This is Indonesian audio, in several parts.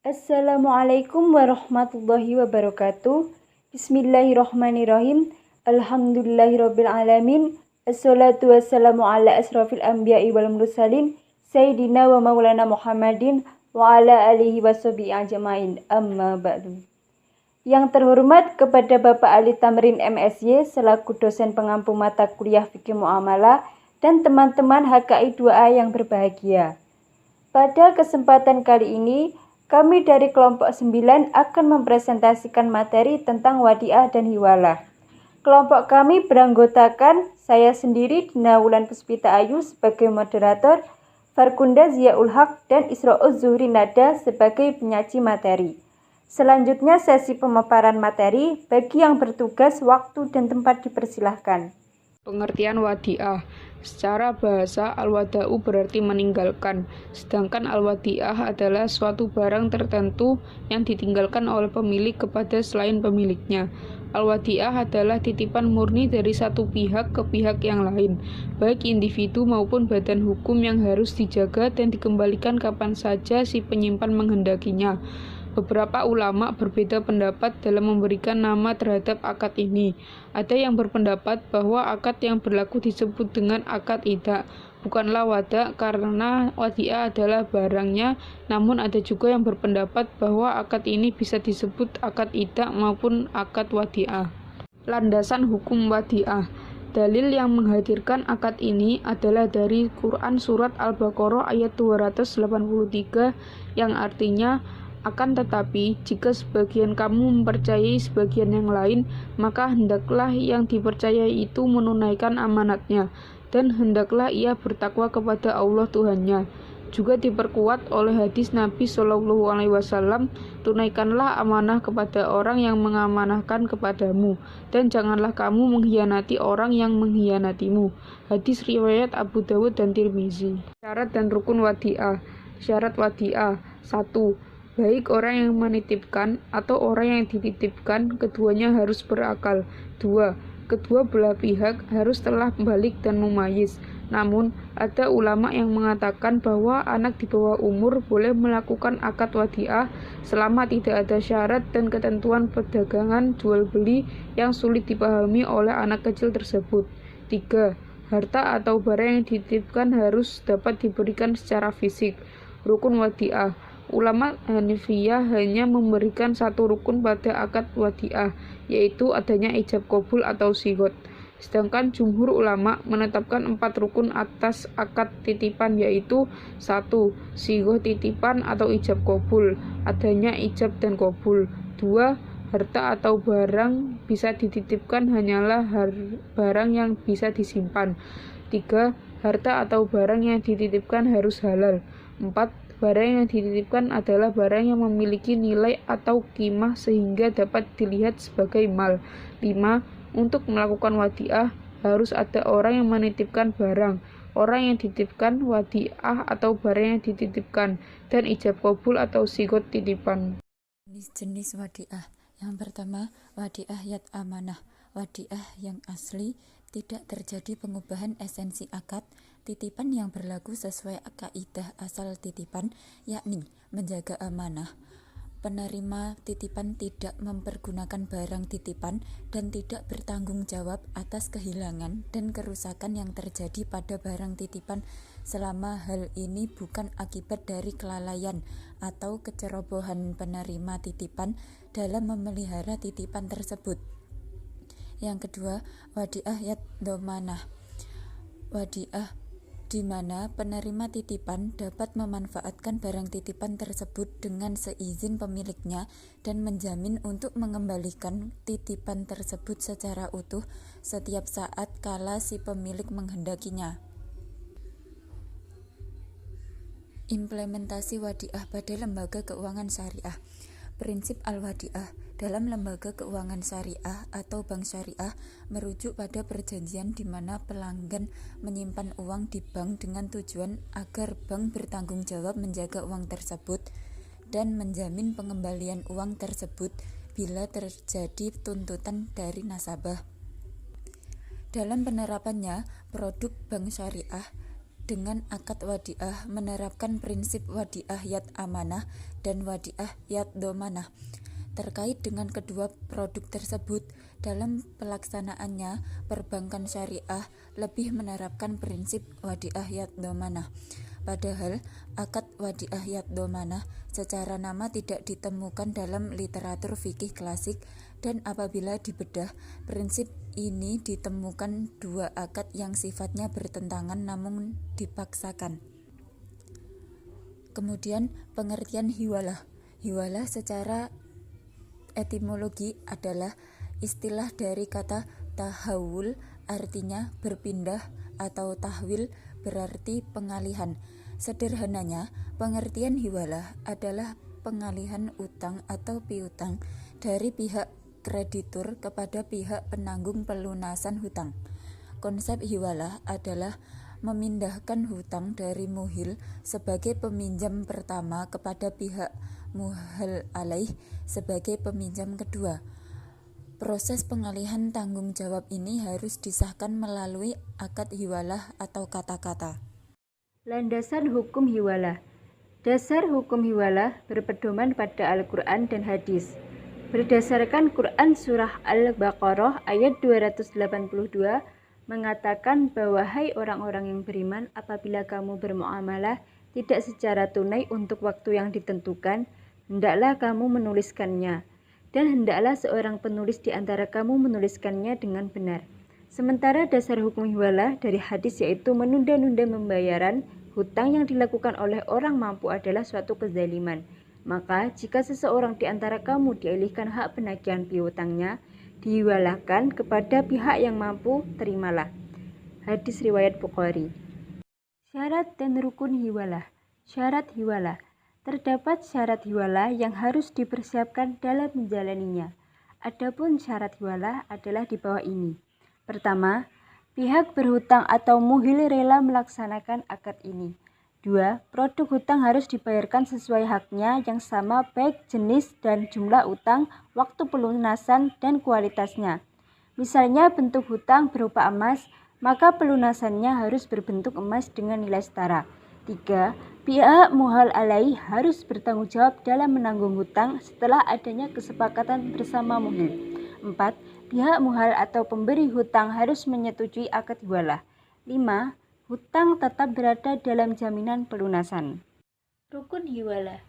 Assalamualaikum warahmatullahi wabarakatuh. Bismillahirrahmanirrahim. Alhamdulillahirabbil alamin. Assalatu wassalamu ala asrofil anbiya'i wal mursalin Sayyidina wa maulana Muhammadin wa ala alihi washabihi ajmain. Amma ba'du. Yang terhormat kepada Bapak Ali Tamrin MSy selaku dosen pengampu mata kuliah fikih muamalah dan teman-teman HKI 2A yang berbahagia. Pada kesempatan kali ini, kami dari kelompok 9 akan mempresentasikan materi tentang wadiah dan hiwalah. Kelompok kami beranggotakan saya sendiri Dina Wulan Puspita Ayu sebagai moderator, Farkunda Ziaul Haq dan Isro'uz Zuhri Nada sebagai penyaji materi. Selanjutnya sesi pemaparan materi, bagi yang bertugas waktu dan tempat dipersilahkan. Pengertian wadiah. Secara bahasa, al-wada'u berarti meninggalkan, sedangkan al-wadiah adalah suatu barang tertentu yang ditinggalkan oleh pemilik kepada selain pemiliknya. Al-wadiah adalah titipan murni dari satu pihak ke pihak yang lain, baik individu maupun badan hukum yang harus dijaga dan dikembalikan kapan saja si penyimpan menghendakinya. Beberapa ulama berbeda pendapat dalam memberikan nama terhadap akad ini. Ada yang berpendapat bahwa akad yang berlaku disebut dengan akad idah, bukanlah wada karena wadiah adalah barangnya, namun ada juga yang berpendapat bahwa akad ini bisa disebut akad idah maupun akad wadiah. Landasan hukum wadiah. Dalil yang menghadirkan akad ini adalah dari Quran Surat Al-Baqarah ayat 283 yang artinya, akan tetapi, jika sebagian kamu mempercayai sebagian yang lain, maka hendaklah yang dipercayai itu menunaikan amanatnya, dan hendaklah ia bertakwa kepada Allah Tuhannya. Juga diperkuat oleh hadis Nabi SAW, tunaikanlah amanah kepada orang yang mengamanahkan kepadamu, dan janganlah kamu mengkhianati orang yang mengkhianatimu. Hadis riwayat Abu Dawud dan Tirmizi. Syarat dan rukun wadiah. Syarat wadiah 1. Baik orang yang menitipkan atau orang yang dititipkan, keduanya harus berakal. 2. Kedua belah pihak harus telah balik dan mumayyiz. Namun, ada ulama yang mengatakan bahwa anak di bawah umur boleh melakukan akad wadiah selama tidak ada syarat dan ketentuan perdagangan jual beli yang sulit dipahami oleh anak kecil tersebut. 3. Harta atau barang yang dititipkan harus dapat diberikan secara fisik. Rukun wadiah. Ulama Hanifiyah hanya memberikan satu rukun pada akad wadiah, yaitu adanya ijab qabul atau sigot. Sedangkan jumhur ulama menetapkan 4 rukun atas akad titipan, yaitu 1. Sigoh titipan atau ijab qabul, adanya ijab dan qabul. 2. Harta atau barang bisa dititipkan hanyalah barang yang bisa disimpan. 3. Harta atau barang yang dititipkan harus halal. 4. Barang yang dititipkan adalah barang yang memiliki nilai atau qimah sehingga dapat dilihat sebagai mal. 5. Untuk melakukan wadiah harus ada orang yang menitipkan barang, orang yang dititipkan wadiah atau barang yang dititipkan, dan ijab qabul atau sigot titipan. Jenis wadiah. Yang pertama, wadiah yad amanah. Wadiah yang asli, tidak terjadi pengubahan esensi akad, titipan yang berlaku sesuai kaidah asal titipan, yakni menjaga amanah. Penerima titipan tidak mempergunakan barang titipan dan tidak bertanggung jawab atas kehilangan dan kerusakan yang terjadi pada barang titipan selama hal ini bukan akibat dari kelalaian atau kecerobohan penerima titipan dalam memelihara titipan tersebut. Yang kedua, wadiah yad domanah. Wadiah di mana penerima titipan dapat memanfaatkan barang titipan tersebut dengan seizin pemiliknya dan menjamin untuk mengembalikan titipan tersebut secara utuh setiap saat kala si pemilik menghendakinya. Implementasi wadiah pada lembaga keuangan syariah. Prinsip al-wadiah dalam lembaga keuangan syariah atau bank syariah merujuk pada perjanjian di mana pelanggan menyimpan uang di bank dengan tujuan agar bank bertanggung jawab menjaga uang tersebut dan menjamin pengembalian uang tersebut bila terjadi tuntutan dari nasabah. Dalam penerapannya, produk bank syariah Dengan akad wadiah menerapkan prinsip wadiah yat amanah dan wadiah yat domanah. Terkait dengan kedua produk tersebut, dalam pelaksanaannya, perbankan syariah lebih menerapkan prinsip wadiah yat domanah. Padahal, akad wadiah yat domanah secara nama tidak ditemukan dalam literatur fikih klasik, dan apabila dibedah, prinsip ini ditemukan dua akad yang sifatnya bertentangan namun dipaksakan. Kemudian, pengertian hiwalah. Hiwalah secara etimologi adalah istilah dari kata tahawul, artinya berpindah, atau tahwil berarti pengalihan. Sederhananya, pengertian hiwalah adalah pengalihan utang atau piutang dari pihak kreditur kepada pihak penanggung pelunasan hutang. Konsep hiwalah adalah memindahkan hutang dari muhil sebagai peminjam pertama kepada pihak muhal alaih sebagai peminjam kedua. Proses pengalihan tanggung jawab ini harus disahkan melalui akad hiwalah atau kata-kata. Landasan hukum hiwalah. Dasar hukum hiwalah berpedoman pada Al-Quran dan hadis. Berdasarkan Quran Surah Al-Baqarah ayat 282 mengatakan bahwa hai orang-orang yang beriman, apabila kamu bermuamalah tidak secara tunai untuk waktu yang ditentukan, hendaklah kamu menuliskannya, dan hendaklah seorang penulis di antara kamu menuliskannya dengan benar. Sementara dasar hukum hiwalah dari hadis yaitu menunda-nunda pembayaran hutang yang dilakukan oleh orang mampu adalah suatu kezaliman. Maka jika seseorang di antara kamu dialihkan hak penagihan piutangnya, dihiwalahkan kepada pihak yang mampu, terimalah. Hadis riwayat Bukhari. Syarat dan rukun hiwalah. Syarat hiwalah. Terdapat syarat hiwalah yang harus dipersiapkan dalam menjalaninya. Adapun syarat hiwalah adalah di bawah ini. Pertama, pihak berhutang atau muhil rela melaksanakan akad ini. 2. Produk hutang harus dibayarkan sesuai haknya yang sama baik jenis dan jumlah utang, waktu pelunasan, dan kualitasnya. Misalnya bentuk hutang berupa emas, maka pelunasannya harus berbentuk emas dengan nilai setara. 3. Pihak muhal alaih harus bertanggung jawab dalam menanggung hutang setelah adanya kesepakatan bersama muhil. 4. Pihak muhal atau pemberi hutang harus menyetujui akad hiwalah. 5. Hutang tetap berada dalam jaminan pelunasan. Rukun hiwalah.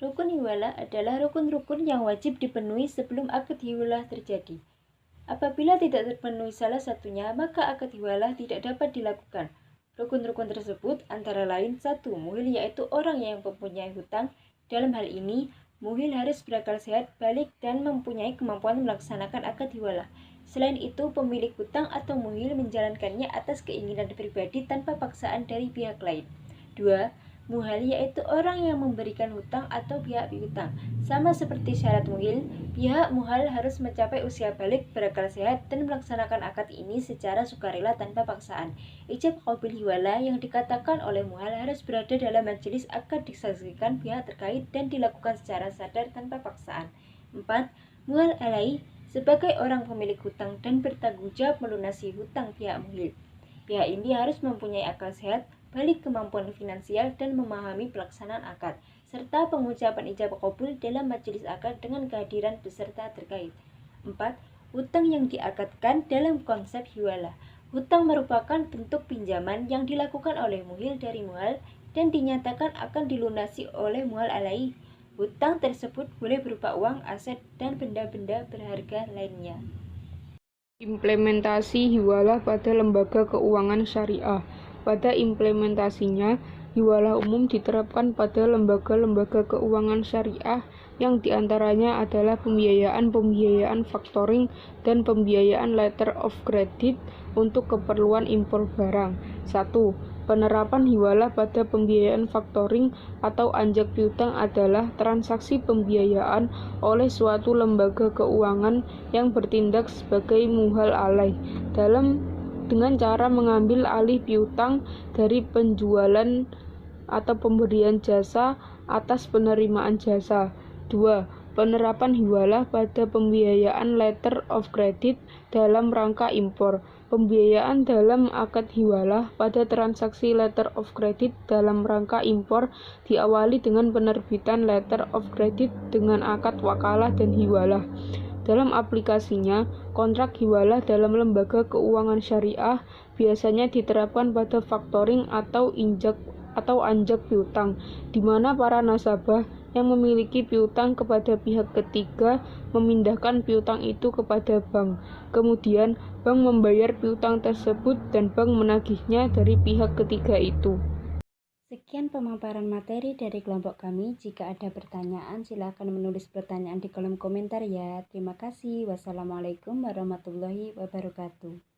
Rukun hiwalah adalah rukun-rukun yang wajib dipenuhi sebelum akad hiwalah terjadi. Apabila tidak terpenuhi salah satunya, maka akad hiwalah tidak dapat dilakukan. Rukun-rukun tersebut antara lain 1. Muhil, yaitu orang yang mempunyai hutang. Dalam hal ini, muhil harus berakal sehat, balik, dan mempunyai kemampuan melaksanakan akad hiwalah. Selain itu, pemilik hutang atau muhil menjalankannya atas keinginan pribadi tanpa paksaan dari pihak lain. 2. Muhal, yaitu orang yang memberikan hutang atau pihak piutang. Sama seperti syarat muhil, pihak muhal harus mencapai usia balik, berakal sehat, dan melaksanakan akad ini secara sukarela tanpa paksaan. Ijab qabil hiwalah yang dikatakan oleh muhal harus berada dalam majelis akad disaksikan pihak terkait dan dilakukan secara sadar tanpa paksaan. 4. Muhal alaih sebagai orang pemilik hutang dan bertanggung jawab melunasi hutang pihak muhil. Pihak ini harus mempunyai akal sehat, balik, kemampuan finansial, dan memahami pelaksanaan akad, serta pengucapan ijab qabul dalam majelis akad dengan kehadiran peserta terkait. 4. Hutang yang diakadkan dalam konsep hiwalah. Hutang merupakan bentuk pinjaman yang dilakukan oleh muhil dari muhal dan dinyatakan akan dilunasi oleh muhal alaih. Hutang tersebut boleh berupa uang, aset, dan benda-benda berharga lainnya. Implementasi hiwalah pada lembaga keuangan syariah. Pada implementasinya, hiwalah umum diterapkan pada lembaga-lembaga keuangan syariah yang diantaranya adalah pembiayaan factoring dan pembiayaan letter of credit untuk keperluan impor barang. 1. Penerapan hiwalah pada pembiayaan factoring atau anjak piutang adalah transaksi pembiayaan oleh suatu lembaga keuangan yang bertindak sebagai muhal alaih dengan cara mengambil alih piutang dari penjualan atau pemberian jasa atas penerimaan jasa. 2. Penerapan hiwalah pada pembiayaan letter of credit dalam rangka impor. Pembiayaan dalam akad hiwalah pada transaksi letter of credit dalam rangka impor diawali dengan penerbitan letter of credit dengan akad wakalah dan hiwalah. Dalam aplikasinya, kontrak hiwalah dalam lembaga keuangan syariah biasanya diterapkan pada factoring atau anjak piutang, di mana para nasabah yang memiliki piutang kepada pihak ketiga memindahkan piutang itu kepada bank. Kemudian, bank membayar piutang tersebut dan bank menagihnya dari pihak ketiga itu. Sekian pemaparan materi dari kelompok kami. Jika ada pertanyaan, silakan menulis pertanyaan di kolom komentar ya. Terima kasih. Wassalamualaikum warahmatullahi wabarakatuh.